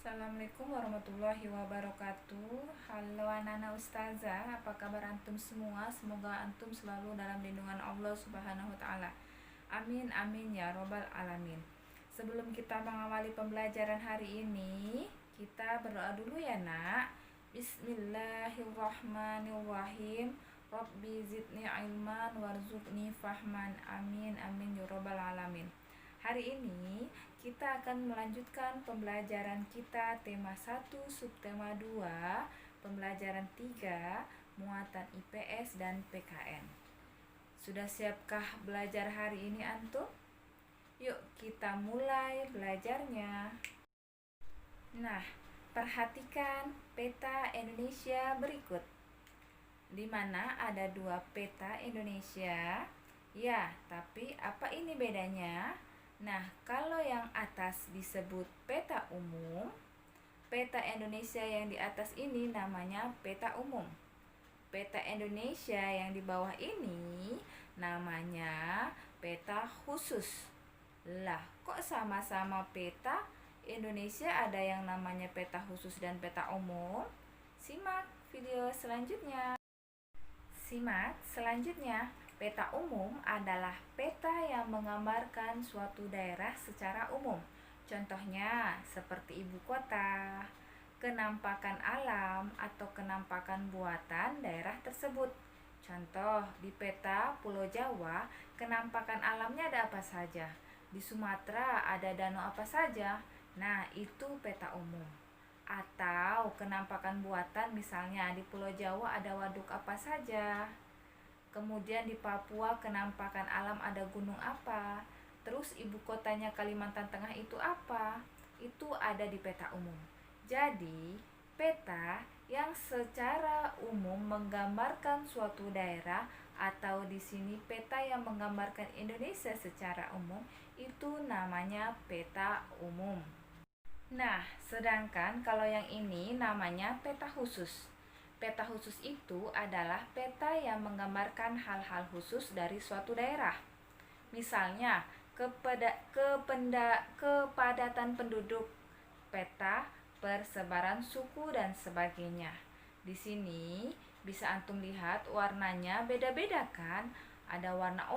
Assalamualaikum warahmatullahi wabarakatuh. Halo anak-anak ustazah, apa kabar antum semua? Semoga antum selalu dalam lindungan Allah Subhanahu wa taala. Amin amin ya robbal alamin. Sebelum kita mengawali pembelajaran hari ini, kita berdoa dulu ya, Nak. Bismillahirrahmanirrahim. Rabbi zidni ilman warzuqni fahman. Amin amin ya robbal alamin. Hari ini kita akan melanjutkan pembelajaran kita tema 1 subtema 2, pembelajaran 3, muatan IPS dan PKN. Sudah siapkah belajar hari ini antum? Yuk kita mulai belajarnya. Nah, perhatikan peta Indonesia berikut. Di mana ada 2 peta Indonesia. Ya, tapi apa ini bedanya? Nah, kalau yang atas disebut peta umum, peta Indonesia yang di atas ini namanya peta umum. Peta Indonesia yang di bawah ini namanya peta khusus. Lah, kok sama-sama peta? Indonesia ada yang namanya peta khusus dan peta umum? Simak video selanjutnya. Simak selanjutnya. Peta umum adalah peta yang menggambarkan suatu daerah secara umum. Contohnya seperti ibu kota, kenampakan alam atau kenampakan buatan daerah tersebut. Contoh di peta Pulau Jawa, kenampakan alamnya ada apa saja? Di Sumatera ada danau apa saja? Nah, itu peta umum. Atau kenampakan buatan, misalnya di Pulau Jawa ada waduk apa saja? Kemudian di Papua kenampakan alam ada gunung apa? Terus ibu kotanya Kalimantan Tengah itu apa? Itu ada di peta umum. Jadi, peta yang secara umum menggambarkan suatu daerah atau di sini peta yang menggambarkan Indonesia secara umum itu namanya peta umum. Nah, sedangkan kalau yang ini namanya peta khusus. Peta khusus itu adalah peta yang menggambarkan hal-hal khusus dari suatu daerah. Misalnya, kepadatan penduduk, peta persebaran suku dan sebagainya. Di sini bisa antum lihat warnanya beda-beda kan? Ada warna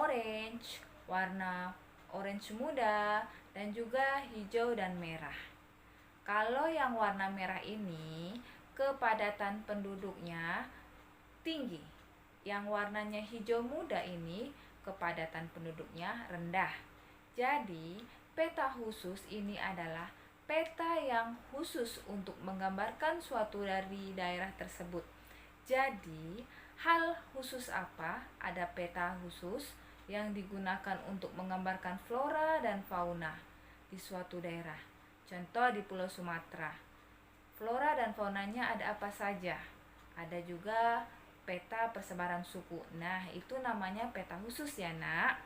warna orange muda, dan juga hijau dan merah. Kalau yang warna merah ini kepadatan penduduknya tinggi. Yang warnanya hijau muda ini kepadatan penduduknya rendah. Jadi, peta khusus ini adalah peta yang khusus untuk menggambarkan suatu dari daerah tersebut. Jadi, hal khusus apa? Ada peta khusus yang digunakan untuk menggambarkan flora dan fauna di suatu daerah. Contoh di Pulau Sumatera. Flora dan faunanya ada apa saja? Ada juga peta persebaran suku. Nah, itu namanya peta khusus ya, Nak.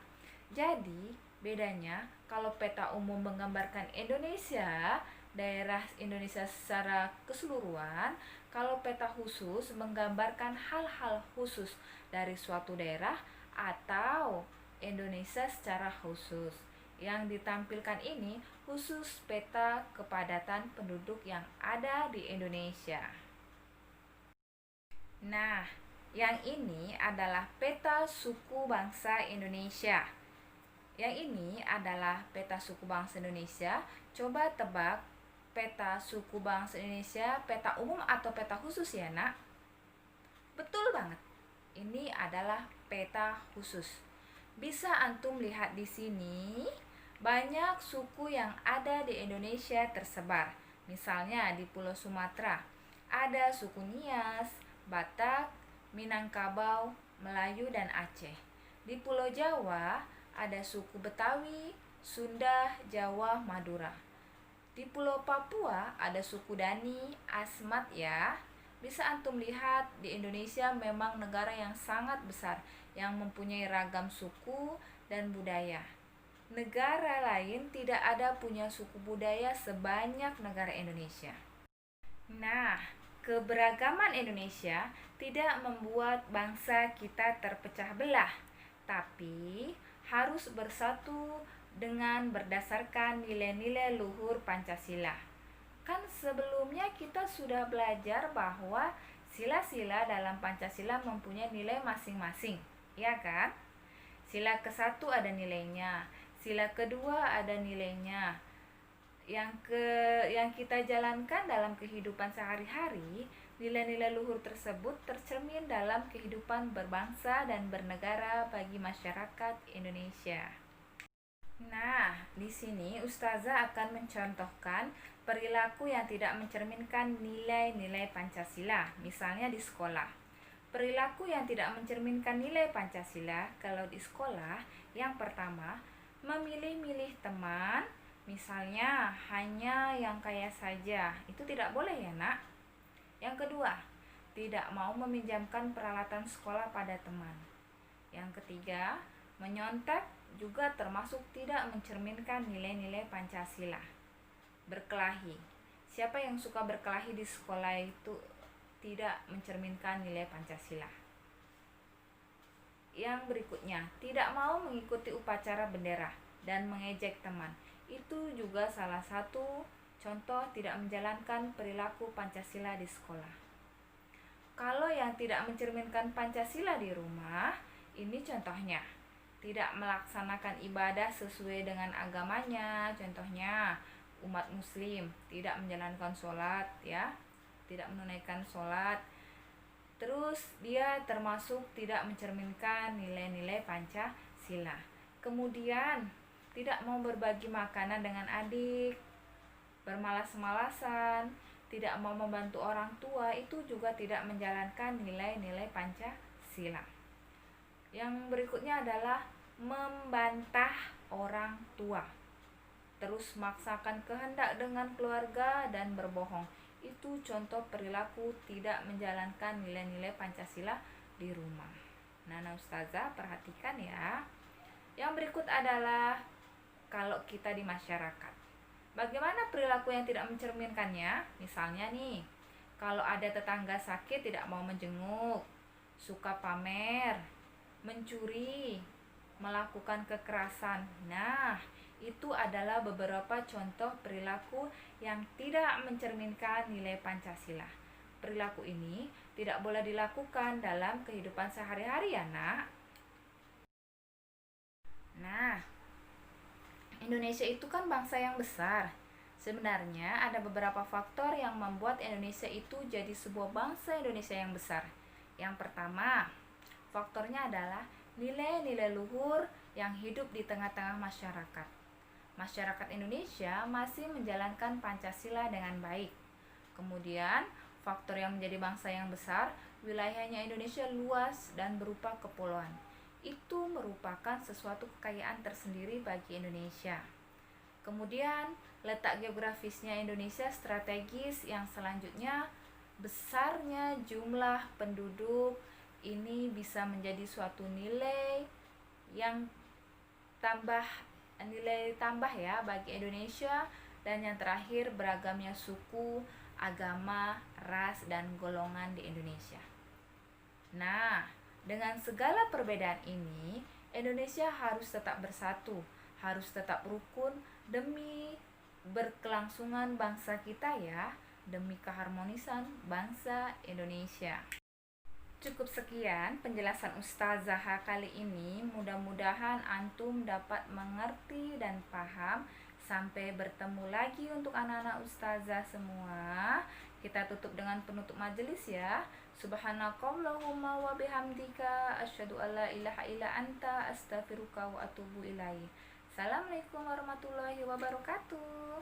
Jadi, bedanya kalau peta umum menggambarkan Indonesia, daerah Indonesia secara keseluruhan, kalau peta khusus menggambarkan hal-hal khusus dari suatu daerah atau Indonesia secara khusus. Yang ditampilkan ini khusus peta kepadatan penduduk yang ada di Indonesia. Nah, yang ini adalah peta suku bangsa Indonesia. Yang ini adalah peta suku bangsa Indonesia. Coba tebak peta suku bangsa Indonesia, peta umum atau peta khusus ya, Nak? Betul banget. Ini adalah peta khusus. Bisa antum lihat di sini banyak suku yang ada di Indonesia tersebar. Misalnya di Pulau Sumatera ada suku Nias, Batak, Minangkabau, Melayu, dan Aceh. Di Pulau Jawa ada suku Betawi, Sunda, Jawa, Madura. Di Pulau Papua ada suku Dani, Asmat ya. Bisa antum lihat di Indonesia memang negara yang sangat besar yang mempunyai ragam suku dan budaya. Negara lain tidak ada punya suku budaya sebanyak negara Indonesia. Nah, keberagaman Indonesia tidak membuat bangsa kita terpecah belah, tapi harus bersatu dengan berdasarkan nilai-nilai luhur Pancasila. Kan sebelumnya kita sudah belajar bahwa sila-sila dalam Pancasila mempunyai nilai masing-masing, ya kan? Sila ke-1 ada nilainya, sila kedua ada nilainya. Yang kita jalankan dalam kehidupan sehari-hari, nilai-nilai luhur tersebut tercermin dalam kehidupan berbangsa dan bernegara bagi masyarakat Indonesia. Nah, di sini Ustazah akan mencontohkan perilaku yang tidak mencerminkan nilai-nilai Pancasila, misalnya di sekolah. Perilaku yang tidak mencerminkan nilai Pancasila kalau di sekolah, yang pertama, memilih-milih teman, misalnya hanya yang kaya saja. Itu tidak boleh ya, Nak. Yang kedua, tidak mau meminjamkan peralatan sekolah pada teman. Yang ketiga, menyontek juga termasuk tidak mencerminkan nilai-nilai Pancasila. Berkelahi. Siapa yang suka berkelahi di sekolah itu tidak mencerminkan nilai Pancasila. Yang berikutnya, tidak mau mengikuti upacara bendera dan mengejek teman. Itu juga salah satu contoh tidak menjalankan perilaku Pancasila di sekolah. Kalau yang tidak mencerminkan Pancasila di rumah, ini contohnya. Tidak melaksanakan ibadah sesuai dengan agamanya, contohnya umat muslim tidak menjalankan sholat, ya, tidak menunaikan sholat. Terus dia termasuk tidak mencerminkan nilai-nilai Pancasila. Kemudian tidak mau berbagi makanan dengan adik, bermalas-malasan, tidak mau membantu orang tua, itu juga tidak menjalankan nilai-nilai Pancasila. Yang berikutnya adalah membantah orang tua, terus memaksakan kehendak dengan keluarga dan berbohong. Itu contoh perilaku tidak menjalankan nilai-nilai Pancasila di rumah. Nah, Ustazah perhatikan ya. Yang berikut adalah kalau kita di masyarakat. Bagaimana perilaku yang tidak mencerminkannya? Misalnya nih, kalau ada tetangga sakit tidak mau menjenguk, suka pamer, mencuri, melakukan kekerasan. Nah, itu adalah beberapa contoh perilaku yang tidak mencerminkan nilai Pancasila. Perilaku ini tidak boleh dilakukan dalam kehidupan sehari-hari ya, Nak. Nah, Indonesia itu kan bangsa yang besar. Sebenarnya ada beberapa faktor yang membuat Indonesia itu jadi sebuah bangsa Indonesia yang besar. Yang pertama, faktornya adalah nilai-nilai luhur yang hidup di tengah-tengah masyarakat. Masyarakat Indonesia masih menjalankan Pancasila dengan baik. Kemudian, faktor yang menjadi bangsa yang besar, wilayahnya Indonesia luas dan berupa kepulauan. Itu merupakan sesuatu kekayaan tersendiri bagi Indonesia. Kemudian, letak geografisnya Indonesia strategis. Yang selanjutnya, besarnya jumlah penduduk. Ini bisa menjadi suatu nilai tambah ya bagi Indonesia. Dan yang terakhir, beragamnya suku, agama, ras, dan golongan di Indonesia. Nah, dengan segala perbedaan ini, Indonesia harus tetap bersatu, harus tetap rukun demi berkelangsungan bangsa kita ya, demi keharmonisan bangsa Indonesia. Cukup sekian penjelasan Ustazah kali ini. Mudah-mudahan antum dapat mengerti dan paham. Sampai bertemu lagi untuk anak-anak Ustazah semua. Kita tutup dengan penutup majelis ya. Subhanakallahumma wa bihamdika asyhadu alla ilaha illa anta astaghfiruka wa atubu ilaik. Assalamualaikum warahmatullahi wabarakatuh.